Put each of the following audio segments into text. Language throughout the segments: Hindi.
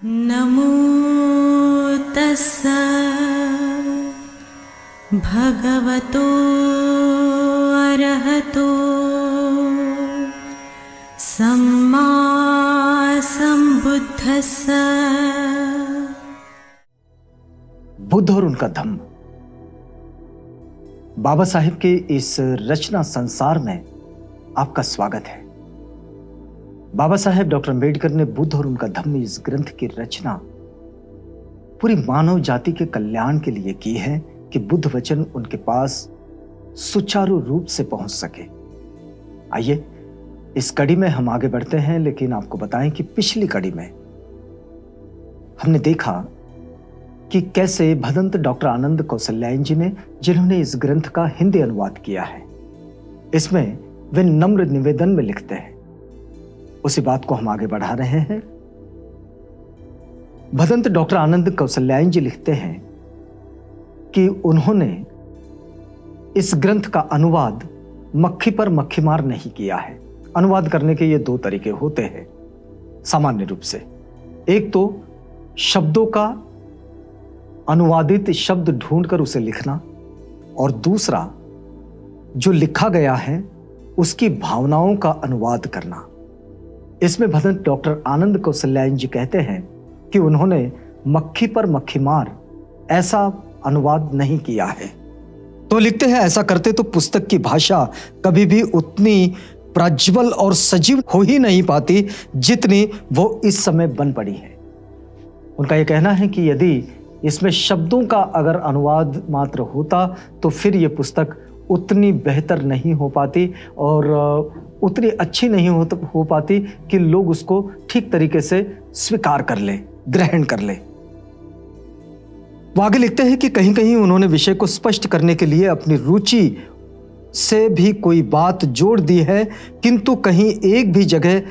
नमो तस्स भगवतो अरहतो सम्मा संबुद्धस्स। बुद्ध और उनका धम्म। बाबा साहेब के इस रचना संसार में आपका स्वागत है। बाबा साहेब डॉक्टर अंबेडकर ने बुद्ध और उनका धम्म इस ग्रंथ की रचना पूरी मानव जाति के कल्याण के लिए की है कि बुद्ध वचन उनके पास सुचारू रूप से पहुंच सके। आइए इस कड़ी में हम आगे बढ़ते हैं, लेकिन आपको बताएं कि पिछली कड़ी में हमने देखा कि कैसे भदंत डॉक्टर आनंद कौशल्यायन जी ने, जिन्होंने इस ग्रंथ का हिंदी अनुवाद किया है, इसमें वे नम्र निवेदन में लिखते हैं। उसी बात को हम आगे बढ़ा रहे हैं। भदंत डॉक्टर आनंद कौशल्यायन जी लिखते हैं कि उन्होंने इस ग्रंथ का अनुवाद मक्खी पर मक्खी मार नहीं किया है। अनुवाद करने के ये दो तरीके होते हैं सामान्य रूप से। एक तो शब्दों का अनुवादित शब्द ढूंढकर उसे लिखना, और दूसरा जो लिखा गया है उसकी भावनाओं का अनुवाद करना। इसमें भदंत डॉक्टर आनंद कौशल्यायन जी कहते हैं कि उन्होंने मक्खी पर मक्खी मार ऐसा अनुवाद नहीं किया है। तो लिखते हैं, ऐसा करते तो पुस्तक की भाषा कभी भी उतनी प्रज्वल और सजीव हो ही नहीं पाती जितनी वो इस समय बन पड़ी है। उनका यह कहना है कि यदि इसमें शब्दों का अगर अनुवाद मात्र होता तो फिर यह पुस्तक उतनी बेहतर नहीं हो पाती और उतनी अच्छी नहीं हो पाती कि लोग उसको ठीक तरीके से स्वीकार कर ले, ग्रहण कर ले। वो आगे लिखते हैं कि कहीं कहीं उन्होंने विषय को स्पष्ट करने के लिए अपनी रुचि से भी कोई बात जोड़ दी है, किंतु कहीं एक भी जगह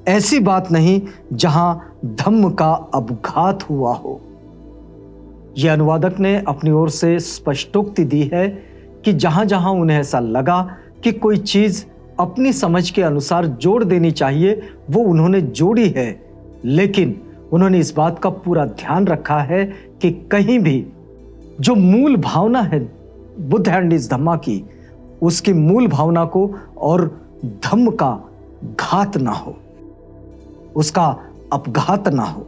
ऐसी बात नहीं जहां धम्म का अपघात हुआ हो। यह अनुवादक ने अपनी ओर से स्पष्टोक्ति दी है कि जहां जहां उन्हें ऐसा लगा कि कोई चीज अपनी समझ के अनुसार जोड़ देनी चाहिए वो उन्होंने जोड़ी है, लेकिन उन्होंने इस बात का पूरा ध्यान रखा है कि कहीं भी जो मूल भावना है बुद्ध एंड इस धम्मा की, उसकी मूल भावना को और धम्म का घात ना हो, उसका अपघात ना हो।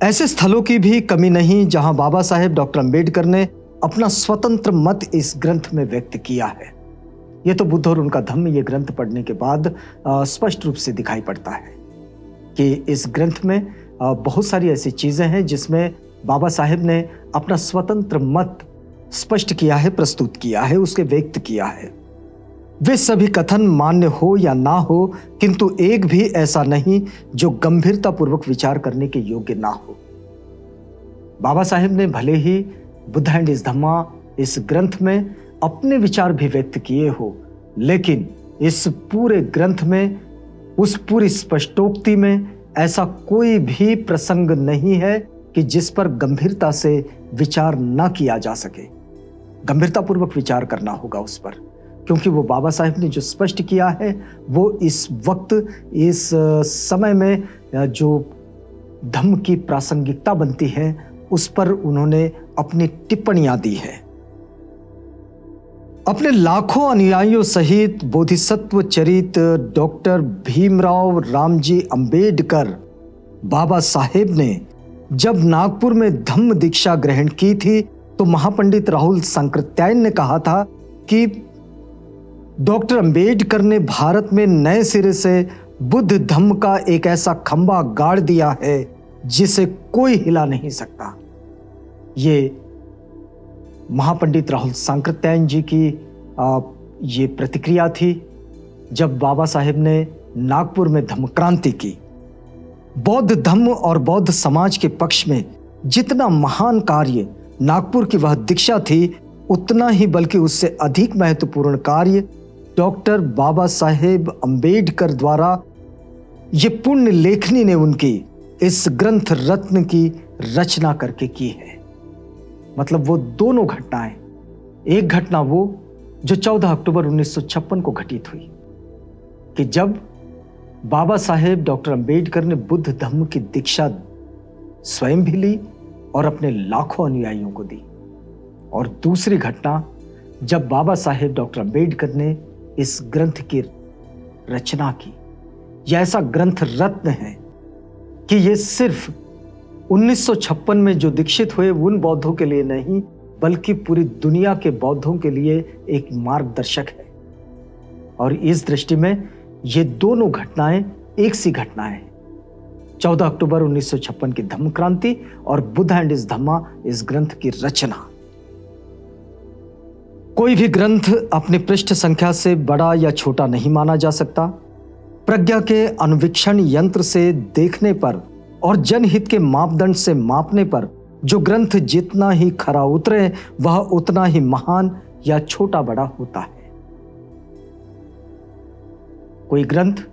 ऐसे स्थलों की भी कमी नहीं जहां बाबा साहेब डॉक्टर अंबेडकर ने अपना स्वतंत्र मत इस ग्रंथ में व्यक्त किया है। यह तो बुद्ध और उनका धम्म ये ग्रंथ पढ़ने के बाद स्पष्ट रूप से दिखाई पड़ता है कि इस ग्रंथ में बहुत सारी ऐसी चीजें हैं जिसमें बाबा साहेब ने अपना स्वतंत्र मत स्पष्ट किया है, प्रस्तुत किया है, उसके व्यक्त किया है। वे सभी कथन मान्य हो या ना हो, किंतु एक भी ऐसा नहीं जो गंभीरतापूर्वक विचार करने के योग्य ना हो। बाबा साहेब ने भले ही बुद्ध एंड इस धम्मा इस ग्रंथ में अपने विचार भी व्यक्त किए हो, लेकिन इस पूरे ग्रंथ में, उस पूरी स्पष्टोक्ति में ऐसा कोई भी प्रसंग नहीं है कि जिस पर गंभीरता से विचार ना किया जा सके। गंभीरतापूर्वक विचार करना होगा उस पर, क्योंकि वो बाबा साहेब ने जो स्पष्ट किया है वो इस वक्त, इस समय में जो धम्म की प्रासंगिकता बनती है उस पर उन्होंने अपनी टिप्पणियां दी है। अपने लाखों अनुयायियों सहित बोधिसत्व चरित डॉक्टर भीमराव रामजी अंबेडकर बाबा साहेब ने जब नागपुर में धम्म दीक्षा ग्रहण की थी तो महापंडित राहुल सांकृत्यायन ने कहा था कि डॉक्टर अंबेडकर ने भारत में नए सिरे से बुद्ध धम्म का एक ऐसा खंभा गाड़ दिया है जिसे कोई हिला नहीं सकता। ये महापंडित राहुल सांकृत्यायन जी की ये प्रतिक्रिया थी जब बाबा साहेब ने नागपुर में धम्म क्रांति की। बौद्ध धम्म और बौद्ध समाज के पक्ष में जितना महान कार्य नागपुर की वह दीक्षा थी, उतना ही बल्कि उससे अधिक महत्वपूर्ण कार्य डॉक्टर बाबा साहेब अंबेडकर द्वारा ये पुण्य लेखनी ने उनकी इस ग्रंथ रत्न की रचना करके की है। मतलब वो दोनों घटनाएं, एक घटना वो जो 14 अक्टूबर 1956 को घटित हुई कि जब बाबा साहेब डॉक्टर अंबेडकर ने बुद्ध धम्म की दीक्षा स्वयं भी ली और अपने लाखों अनुयायियों को दी। और दूसरी घटना, जब बाबा साहेब डॉक्टर अम्बेडकर ने इस ग्रंथ की रचना की। यह ऐसा ग्रंथ रत्न है कि यह सिर्फ 1956 में जो दीक्षित हुए उन बौद्धों के लिए नहीं, बल्कि पूरी दुनिया के बौद्धों के लिए एक मार्गदर्शक है। और इस दृष्टि में ये दोनों घटनाएं एक सी घटनाएं हैं। 14 अक्टूबर 1956 की धम्म क्रांति और बुद्ध एंड हिज धम्मा, इस ग्रंथ की रचना। कोई भी ग्रंथ अपनी पृष्ठ संख्या से बड़ा या छोटा नहीं माना जा सकता। प्रज्ञा के अनुवीक्षण यंत्र से देखने पर और जनहित के मापदंड से मापने पर जो ग्रंथ जितना ही खरा उतरे वह उतना ही महान या छोटा बड़ा होता है। कोई ग्रंथ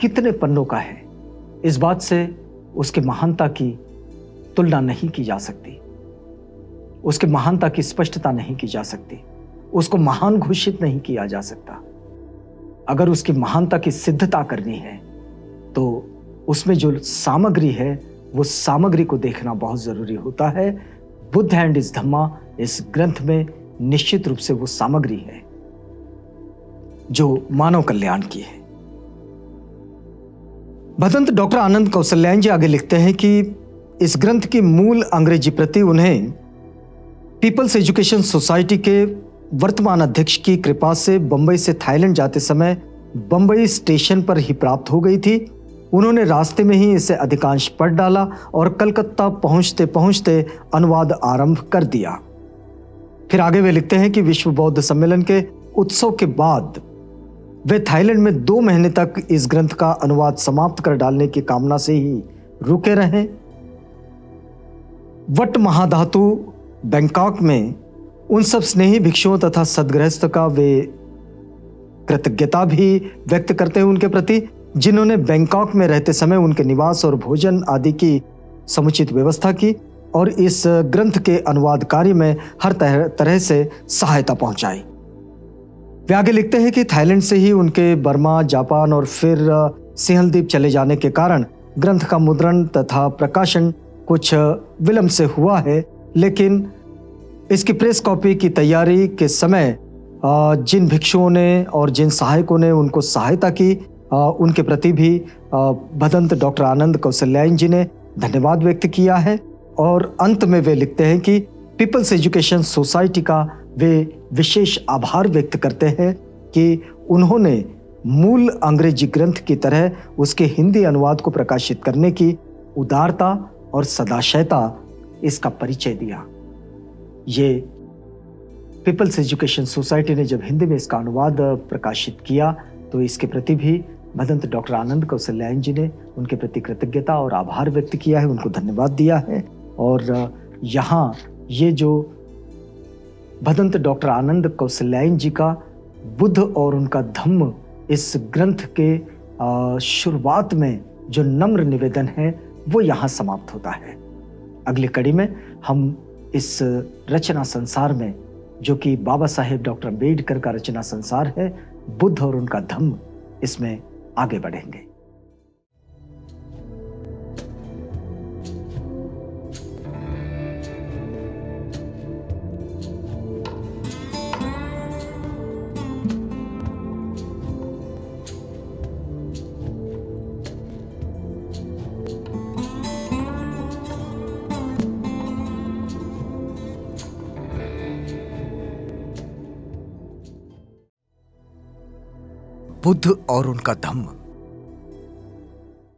कितने पन्नों का है, इस बात से उसकी महानता की तुलना नहीं की जा सकती, उसके महानता की स्पष्टता नहीं की जा सकती, उसको महान घोषित नहीं किया जा सकता। अगर उसकी महानता की सिद्धता करनी है तो उसमें जो सामग्री है वो सामग्री को देखना बहुत जरूरी होता है। बुद्ध एंड हिज धम्मा, इस ग्रंथ में निश्चित रूप से वो सामग्री है जो मानव कल्याण की है। भदंत डॉक्टर आनंद कौशल्यायन जी आगे लिखते हैं कि इस ग्रंथ की मूल अंग्रेजी प्रति उन्हें पीपल्स एजुकेशन सोसाइटी के वर्तमान अध्यक्ष की कृपा से बंबई से थाईलैंड जाते समय बंबई स्टेशन पर ही प्राप्त हो गई थी। उन्होंने रास्ते में ही इसे अधिकांश पढ़ डाला और कलकत्ता पहुंचते पहुंचते अनुवाद आरंभ कर दिया। फिर आगे वे लिखते हैं कि विश्व बौद्ध सम्मेलन के उत्सव के बाद वे थाईलैंड में 2 महीने तक इस ग्रंथ का अनुवाद समाप्त कर डालने की कामना से ही रुके रहे। वट महाधातु बैंकॉक में उन सब स्नेही भिक्षुओं तथा सदगृहस्थ का वे कृतज्ञता भी व्यक्त करते हैं उनके प्रति, जिन्होंने बैंकॉक में रहते समय उनके निवास और भोजन आदि की समुचित व्यवस्था की और इस ग्रंथ के अनुवाद कार्य में हर तरह से सहायता पहुंचाई। वे आगे लिखते हैं कि थाईलैंड से ही उनके बर्मा, जापान और फिर सिंहलदीप चले जाने के कारण ग्रंथ का मुद्रण तथा प्रकाशन कुछ विलंब से हुआ है, लेकिन इसकी प्रेस कॉपी की तैयारी के समय जिन भिक्षुओं ने और जिन सहायकों ने उनको सहायता की उनके प्रति भी भदंत डॉक्टर आनंद कौशल्यायन जी ने धन्यवाद व्यक्त किया है। और अंत में वे लिखते हैं कि पीपल्स एजुकेशन सोसाइटी का वे विशेष आभार व्यक्त करते हैं कि उन्होंने मूल अंग्रेजी ग्रंथ की तरह उसके हिंदी अनुवाद को प्रकाशित करने की उदारता और सदाशयता इसका परिचय दिया। ये पीपल्स एजुकेशन सोसाइटी ने जब हिंदी में इसका अनुवाद प्रकाशित किया तो इसके प्रति भी भदंत डॉक्टर आनंद कौशल्यायन जी ने उनके प्रति कृतज्ञता और आभार व्यक्त किया है, उनको धन्यवाद दिया है। और यहाँ ये जो भदंत डॉक्टर आनंद कौशल्यायन जी का बुद्ध और उनका धम्म, इस ग्रंथ के शुरुआत में जो नम्र निवेदन है वो यहाँ समाप्त होता है। अगली कड़ी में हम इस रचना संसार में, जो कि बाबा साहेब डॉक्टर अम्बेडकर का रचना संसार है, बुद्ध और उनका धम्म, इसमें आगे बढ़ेंगे। बुद्ध और उनका धम्म।